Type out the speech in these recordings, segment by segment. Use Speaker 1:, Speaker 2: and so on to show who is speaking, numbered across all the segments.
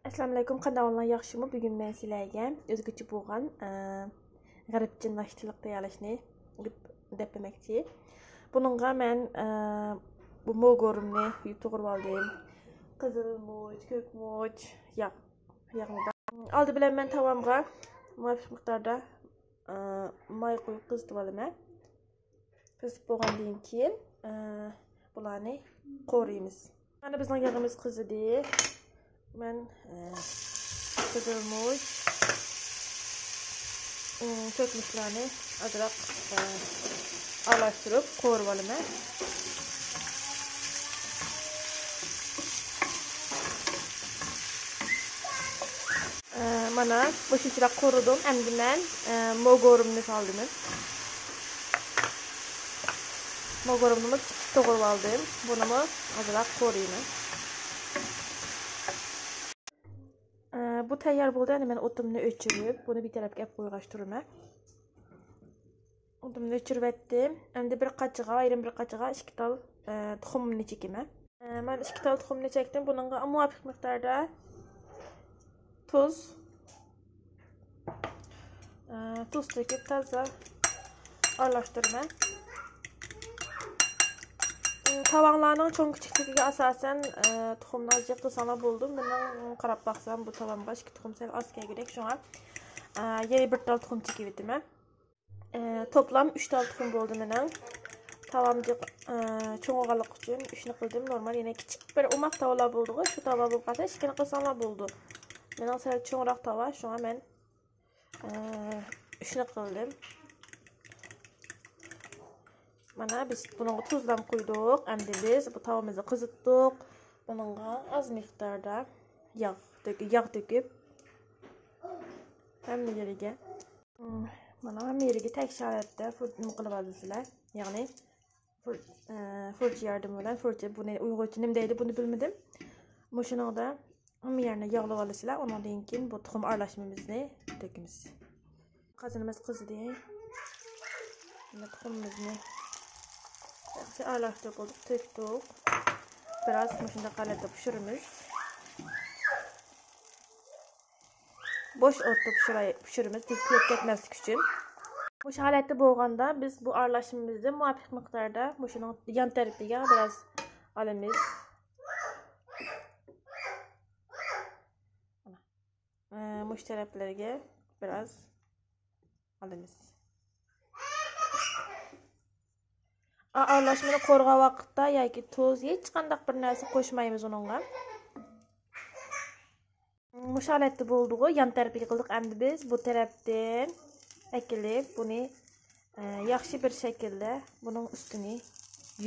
Speaker 1: Assalomu alaykum, qanday yaxshimi? Bugun men sizlarga o'zgacha bo'lgan g'aribcha nashtilik tayyorlashni demoqchi. Buningga men bu mo'gorimni yuvib to'g'rab oldim. Qizil murch, ko'k murch, yog'ni. Oldi bilan men tavamga muvafiq miqdorda may qo'yib qizitib olaman. Qizitib bo'lgandan keyin bularni qo'raymiz. Mana bizning yog'imiz qizidi. Ben qizil murch, kökmüşlerini azırak aralashtirib qo'rib olaman. Mana bu shunchalik qo'ridim. Endi men mo'gorimni soldim. Mo'gorimni to'g'rab oldim. Buni azırak qo'rayman. Bu tayyor bo'ldi. Endi men o'timni o'chirib, buni bir tarafga olib qo'yg'ashtiraman. O'timni o'chirib etdim. Endi bir qachiga, ayrim bir qachiga 2 tal tuxumni chekaman. Men 2 tal tuxumni chekdim. Buningga muvofiq miqdorda tuz to'kib toza aralashtiraman. Tavanlarning cho'ng kichikligiga asosan tuxumni azliq qilsam bo'ldi. Mendan qarab baqsam bu tavamga 2 tuxum sal oz kelgudek. Shunga yana 1 tal tuxum chekib etaman. Toplam 3 tal tuxum bo'ldi mening. Tavamga cho'ng'aliq uchun 3 ni qildim. Normal yana kichik bir umoq tavalar bo'ldi. Shu tava bo'lib qolsa 2 ni qilsam bo'ldi. Mening sal cho'ngroq tava, shunga men 3 ni qildim. Mana biz bunga tuzdan qo'ydik. Endi biz bu tavamizni qizitdik. Bunga az miqdorda yog' to'kib hamma yeriga hamma yeriga tek sharatda nima qilib olasizlar. Ya'ni fırça yordami bilan fırça buni uyg'urcha nima deydi buni bilmadim. Mushuningda hamma yerini yog'lab olasizlar. Undan keyin bu tuxum aralashmamizni to'kamiz. Qazinimiz qizidi. Tuxumimizni aralashtirib olduk, töktük. Biraz maşında qalatib pişirimiz. Boş otda pişirimiz, ko'p ketmaslik uchun. Bu holatda bo'lganda biz bu aralashmamizni muvofiq miqdorda mushuning yan tarafiga biraz olamiz. Mush taraflarga biraz olamiz. Aralashmani qo'rg'a vaqtda yoki tuz hech qanday bir narsa qo'shmaymiz uningga. Mush holatda bo'ldi-ku, yan tarafiga qildik. Endi biz bu tarafdan ekilib, buni yaxshi bir shaklda buning ustini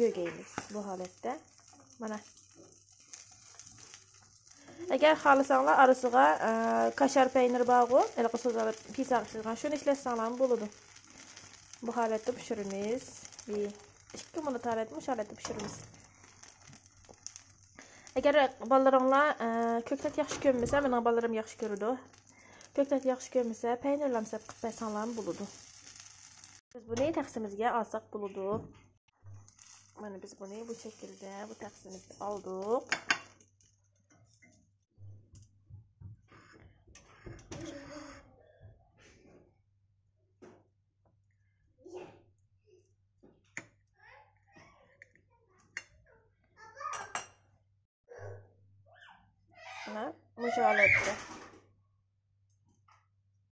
Speaker 1: yo'gaymiz bu holatda. Mana. Agar xohlasanglar arasiga kashar peynir bor-ku, endi so'zalib pisak qilgan, shuni ishlatsangiz bo'ladi. Bu holatda pishiramiz. 2 minut mush holatda pishiramiz. Agar bolaringlar ko'ktat yaxshi ko'rmasa, mening bolalarim yaxshi ko'radi. Ko'ktat yaxshi ko'rmasa, peynirlamsab qilib qo'ysanglar bo'ladi. Biz buni taqsimizga olsak bo'ladi. Mana biz buni bu shaklda bu taqsimizga oldik. Mush holatda